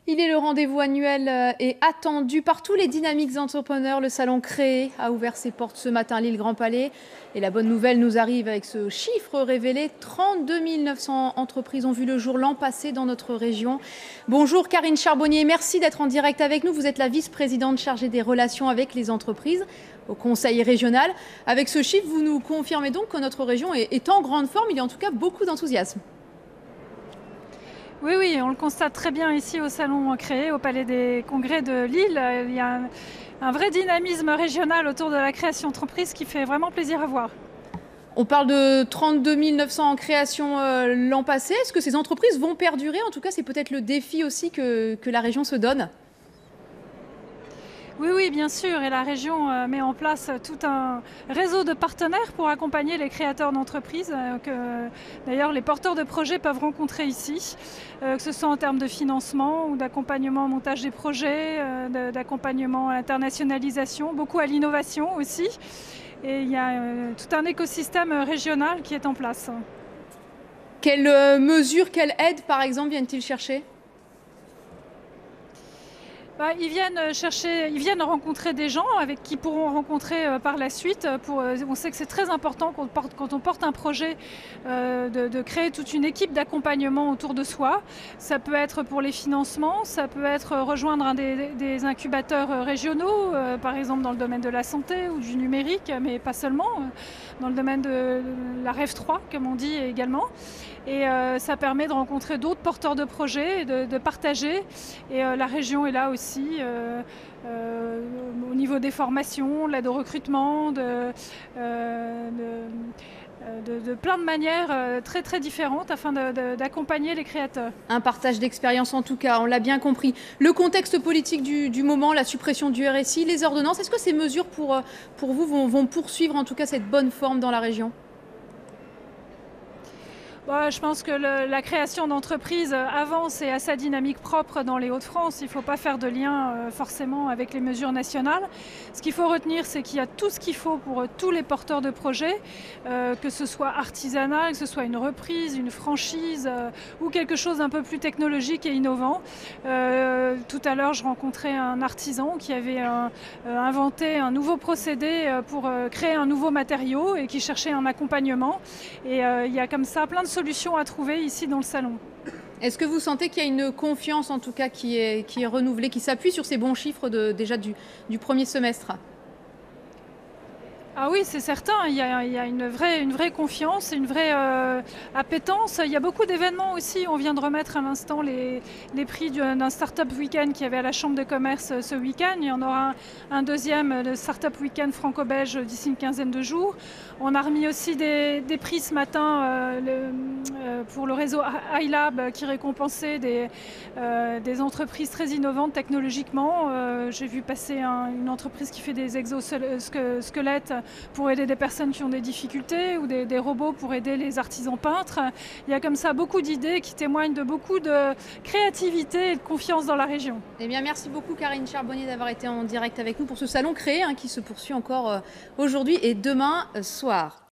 Il est le rendez-vous annuel et attendu par tous les dynamiques entrepreneurs. Le salon Créer a ouvert ses portes ce matin à Lille Grand Palais. Et la bonne nouvelle nous arrive avec ce chiffre révélé. 32 900 entreprises ont vu le jour l'an passé dans notre région. Bonjour Karine Charbonnier, merci d'être en direct avec nous. Vous êtes la vice-présidente chargée des relations avec les entreprises au Conseil régional. Avec ce chiffre, vous nous confirmez donc que notre région est en grande forme. Il y a en tout cas beaucoup d'enthousiasme. Oui, on le constate très bien ici au Salon Créer, au Palais des Congrès de Lille. Il y a un vrai dynamisme régional autour de la création d'entreprise qui fait vraiment plaisir à voir. On parle de 32 900 en création l'an passé. Est-ce que ces entreprises vont perdurer? En tout cas, c'est peut-être le défi aussi que la région se donne. Oui, bien sûr. Et la région met en place tout un réseau de partenaires pour accompagner les créateurs d'entreprises, que d'ailleurs les porteurs de projets peuvent rencontrer ici, que ce soit en termes de financement ou d'accompagnement au montage des projets, d'accompagnement à l'internationalisation, beaucoup à l'innovation aussi. Et il y a tout un écosystème régional qui est en place. Quelles mesures, quelle aide par exemple viennent-ils chercher? Ils viennent rencontrer des gens avec qui pourront rencontrer par la suite. On sait que c'est très important quand on porte un projet de créer toute une équipe d'accompagnement autour de soi. Ça peut être pour les financements, ça peut être rejoindre un des incubateurs régionaux, par exemple dans le domaine de la santé ou du numérique, mais pas seulement, dans le domaine de la REF3, comme on dit également. Et ça permet de rencontrer d'autres porteurs de projets, de partager. Et la région est là aussi au niveau des formations, de l'aide au recrutement, de plein de manières très différentes afin d'accompagner les créateurs. Un partage d'expérience en tout cas, on l'a bien compris. Le contexte politique du moment, la suppression du RSI, les ordonnances, est-ce que ces mesures pour vous vont poursuivre en tout cas cette bonne forme dans la région? Je pense que la création d'entreprises avance et a sa dynamique propre dans les Hauts-de-France. Il ne faut pas faire de lien forcément avec les mesures nationales. Ce qu'il faut retenir, c'est qu'il y a tout ce qu'il faut pour tous les porteurs de projets, que ce soit artisanal, que ce soit une reprise, une franchise ou quelque chose d'un peu plus technologique et innovant. Tout à l'heure, je rencontrais un artisan qui avait inventé un nouveau procédé pour créer un nouveau matériau et qui cherchait un accompagnement. Et il y a comme ça plein de solutions à trouver ici dans le salon. Est-ce que vous sentez qu'il y a une confiance en tout cas qui est renouvelée, qui s'appuie sur ces bons chiffres déjà du premier semestre? Ah oui, c'est certain, il y a une vraie confiance, une vraie appétence. Il y a beaucoup d'événements aussi. On vient de remettre à l'instant les prix d'un Startup Weekend qu'il y avait à la Chambre de commerce ce week-end. Il y en aura un deuxième, le Startup Weekend franco-belge, d'ici une quinzaine de jours. On a remis aussi des prix ce matin pour le réseau iLab qui récompensait des entreprises très innovantes technologiquement. J'ai vu passer une entreprise qui fait des exosquelettes pour aider des personnes qui ont des difficultés ou des robots pour aider les artisans peintres. Il y a comme ça beaucoup d'idées qui témoignent de beaucoup de créativité et de confiance dans la région. Eh bien, merci beaucoup Karine Charbonnier d'avoir été en direct avec nous pour ce salon Créer qui se poursuit encore aujourd'hui et demain soir.